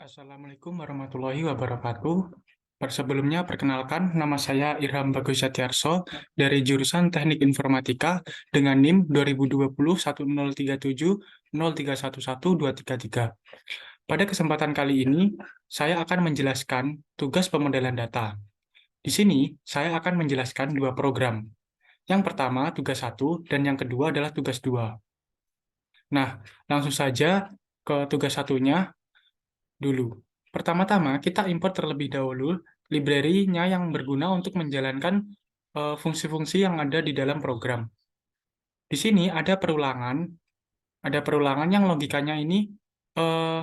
Assalamualaikum warahmatullahi wabarakatuh. Sebelumnya, perkenalkan, nama saya Irham Bagus Satyarso dari jurusan Teknik Informatika dengan NIM 2020103703112333. Pada kesempatan kali ini, saya akan menjelaskan tugas pemodelan data. Di sini, saya akan menjelaskan dua program. Yang pertama, tugas 1, dan yang kedua adalah tugas 2. Nah, langsung saja ke tugas satunya dulu. Pertama-tama, kita import terlebih dahulu library-nya yang berguna untuk menjalankan fungsi-fungsi yang ada di dalam program. Di sini ada perulangan yang logikanya ini eh,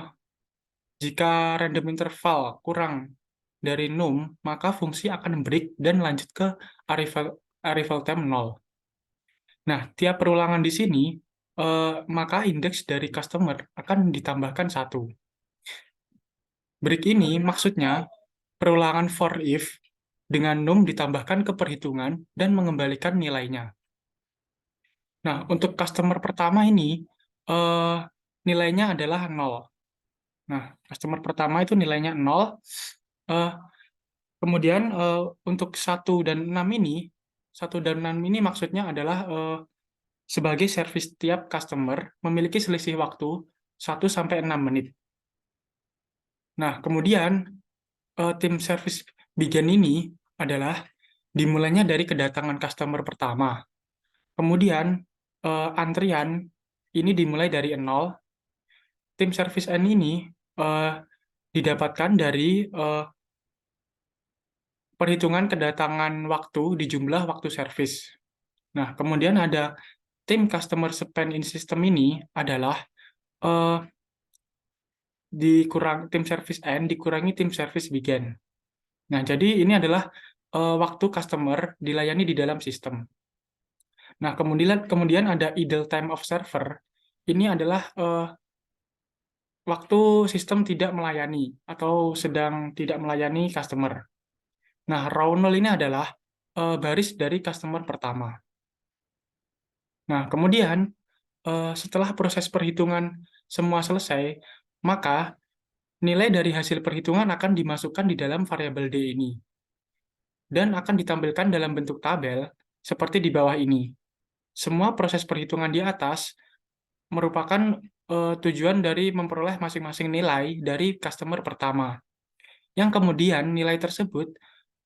jika random interval kurang dari num, maka fungsi akan break dan lanjut ke arrival time 0. Nah, tiap perulangan di sini, maka indeks dari customer akan ditambahkan 1. Break ini maksudnya perulangan for if dengan num ditambahkan ke perhitungan dan mengembalikan nilainya. Nah, untuk customer pertama ini, eh, nilainya adalah 0. Nah, customer pertama itu nilainya 0. Eh, kemudian untuk 1 dan 6 ini maksudnya adalah sebagai service tiap customer memiliki selisih waktu 1 sampai 6 menit. Nah, kemudian tim service begin ini adalah dimulainya dari kedatangan customer pertama. Kemudian antrian ini dimulai dari 0. Tim service N ini eh, didapatkan dari perhitungan kedatangan waktu di jumlah waktu service. Nah, kemudian ada tim customer spend in system ini adalah eh, tim service N dikurangi tim service begin. Nah, jadi ini adalah waktu customer dilayani di dalam sistem. Nah, kemudian ada idle time of server. Ini adalah waktu sistem tidak melayani atau sedang tidak melayani customer. Nah, row 0 ini adalah baris dari customer pertama. Nah, kemudian setelah proses perhitungan semua selesai, maka nilai dari hasil perhitungan akan dimasukkan di dalam variabel D ini dan akan ditampilkan dalam bentuk tabel seperti di bawah ini. Semua proses perhitungan di atas merupakan tujuan dari memperoleh masing-masing nilai dari customer pertama. Yang kemudian nilai tersebut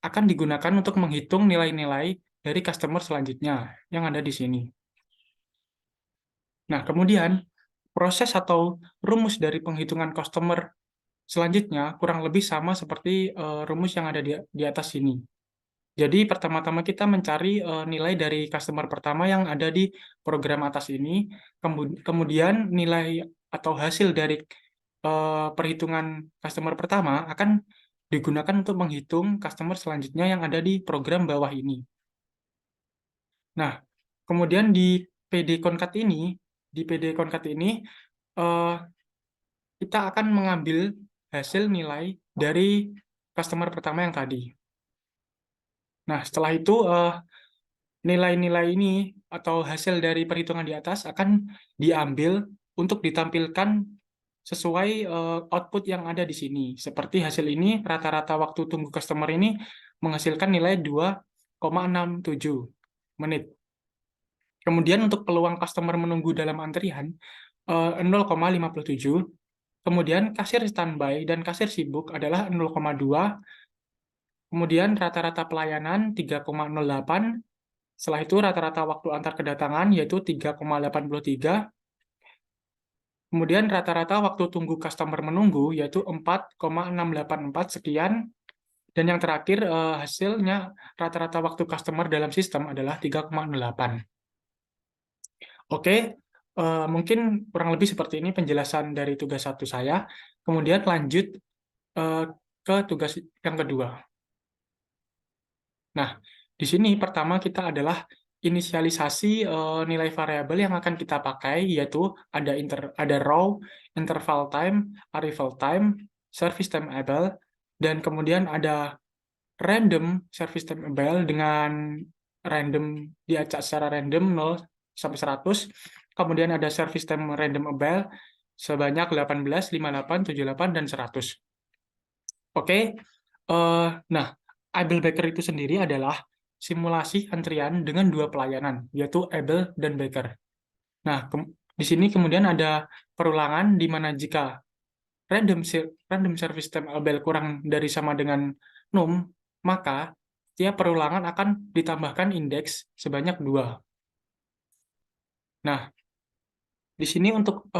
akan digunakan untuk menghitung nilai-nilai dari customer selanjutnya yang ada di sini. Nah, kemudian proses atau rumus dari penghitungan customer selanjutnya kurang lebih sama seperti rumus yang ada di atas sini. Jadi pertama-tama kita mencari nilai dari customer pertama yang ada di program atas ini, kemudian nilai atau hasil dari perhitungan customer pertama akan digunakan untuk menghitung customer selanjutnya yang ada di program bawah ini. Nah, kemudian di PD Concat ini eh, kita akan mengambil hasil nilai dari customer pertama yang tadi. Nah, setelah itu nilai-nilai ini atau hasil dari perhitungan di atas akan diambil untuk ditampilkan sesuai output yang ada di sini. Seperti hasil ini, rata-rata waktu tunggu customer ini menghasilkan nilai 2,67 menit. Kemudian untuk peluang customer menunggu dalam antrian 0,57. Kemudian kasir standby dan kasir sibuk adalah 0,2. Kemudian rata-rata pelayanan 3,08. Setelah itu rata-rata waktu antar kedatangan yaitu 3,83. Kemudian rata-rata waktu tunggu customer menunggu yaitu 4,684 sekian. Dan yang terakhir hasilnya rata-rata waktu customer dalam sistem adalah 3,8. Oke, mungkin kurang lebih seperti ini penjelasan dari tugas 1 saya. Kemudian lanjut ke tugas yang kedua. Nah, di sini pertama kita adalah inisialisasi nilai variabel yang akan kita pakai, yaitu ada row, interval time, arrival time, service time able, dan kemudian ada random service time able dengan random diacak secara random 0 sampai 100. Kemudian ada service time random able sebanyak 18, 58, 78, dan 100. Oke, nah, Able Baker itu sendiri adalah simulasi antrian dengan dua pelayanan, yaitu Able dan Baker. Nah, di sini kemudian ada perulangan di mana jika random service time Able kurang dari sama dengan num, maka tiap perulangan akan ditambahkan indeks sebanyak 2. Nah, di sini untuk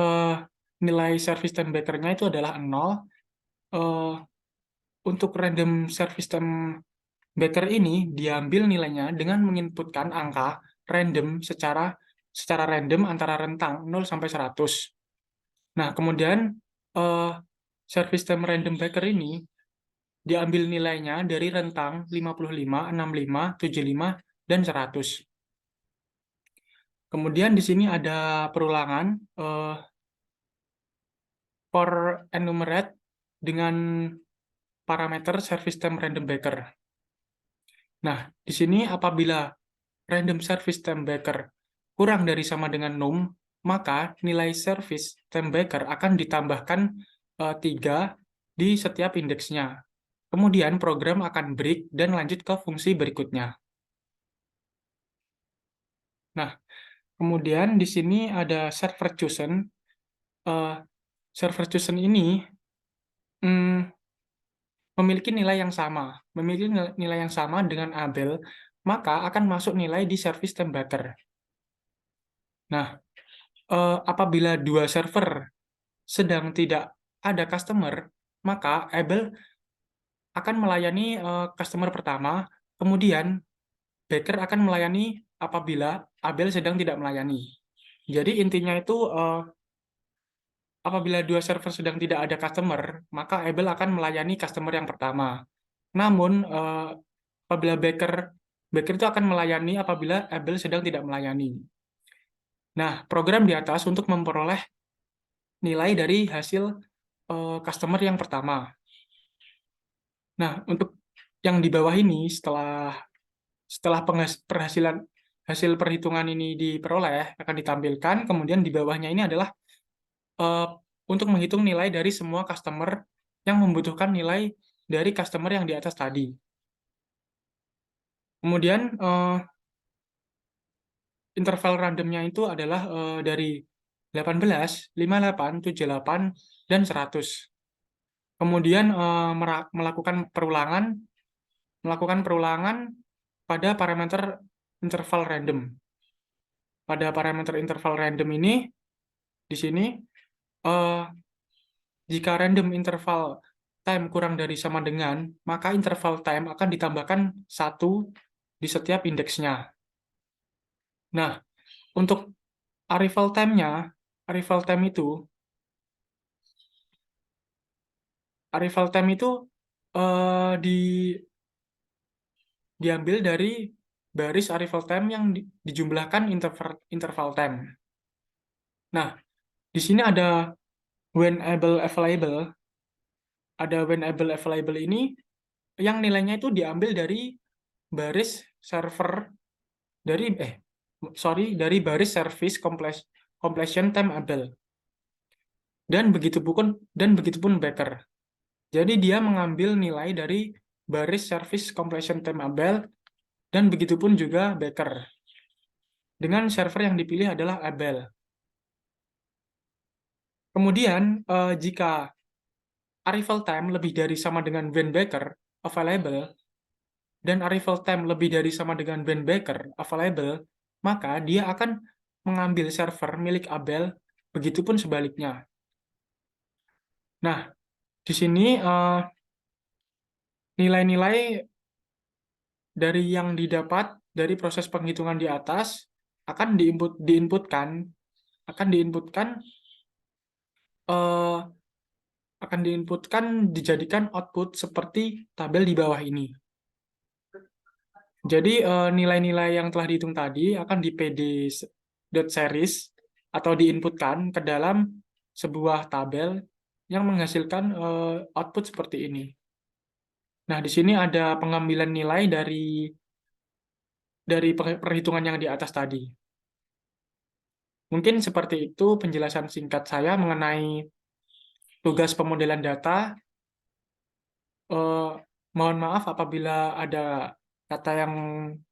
nilai service time Baker-nya itu adalah 0. Eh, untuk random service time Baker ini diambil nilainya dengan menginputkan angka random secara random antara rentang 0 sampai 100. Nah, kemudian eh, service time random Baker ini diambil nilainya dari rentang 55, 65, 75, dan 100. Kemudian di sini ada perulangan for enumerate dengan parameter service time random Baker. Nah, di sini apabila random service time Baker kurang dari sama dengan num, maka nilai service time Baker akan ditambahkan 3 di setiap indeksnya. Kemudian program akan break dan lanjut ke fungsi berikutnya. Nah, kemudian di sini ada server chosen. Server chosen ini memiliki nilai yang sama. Memiliki nilai yang sama dengan Abel, maka akan masuk nilai di service time Baker. Nah, apabila dua server sedang tidak ada customer, maka Able akan melayani customer pertama, kemudian Baker akan melayani apabila Abel sedang tidak melayani. Jadi intinya itu apabila dua server sedang tidak ada customer, maka Able akan melayani customer yang pertama. Namun apabila Baker itu akan melayani apabila Able sedang tidak melayani. Nah, program di atas untuk memperoleh nilai dari hasil customer yang pertama. Nah, untuk yang di bawah ini setelah hasil perhitungan ini diperoleh akan ditampilkan, kemudian di bawahnya ini adalah untuk menghitung nilai dari semua customer yang membutuhkan nilai dari customer yang di atas tadi. Kemudian interval randomnya itu adalah dari 18, 58, 78, dan 100. Kemudian melakukan perulangan pada parameter interval random. Pada parameter interval random ini, di sini, jika random interval time kurang dari sama dengan, maka interval time akan ditambahkan 1 di setiap indeksnya. Nah, untuk arrival time-nya, arrival time itu diambil dari baris arrival time yang dijumlahkan interval time. Nah, di sini ada when able available. Ada when able available ini yang nilainya itu diambil dari baris server dari baris service completion time able. Dan begitupun Baker. Jadi dia mengambil nilai dari baris service completion time able dan begitupun juga Baker. Dengan server yang dipilih adalah Abel. Kemudian jika arrival time lebih dari sama dengan when Baker available dan arrival time lebih dari sama dengan when Baker available, maka dia akan mengambil server milik Abel, begitupun sebaliknya. Nah, di sini nilai-nilai dari yang didapat dari proses penghitungan di atas akan diinputkan dijadikan output seperti tabel di bawah ini. Jadi nilai-nilai yang telah dihitung tadi akan di pd.series atau diinputkan ke dalam sebuah tabel yang menghasilkan output seperti ini. Nah, di sini ada pengambilan nilai dari perhitungan yang di atas tadi. Mungkin seperti itu penjelasan singkat saya mengenai tugas pemodelan data. Eh, Mohon maaf apabila ada kata yang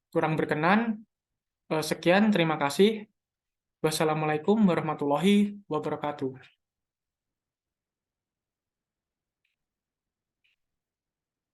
kurang berkenan. Sekian, terima kasih. Wassalamualaikum warahmatullahi wabarakatuh.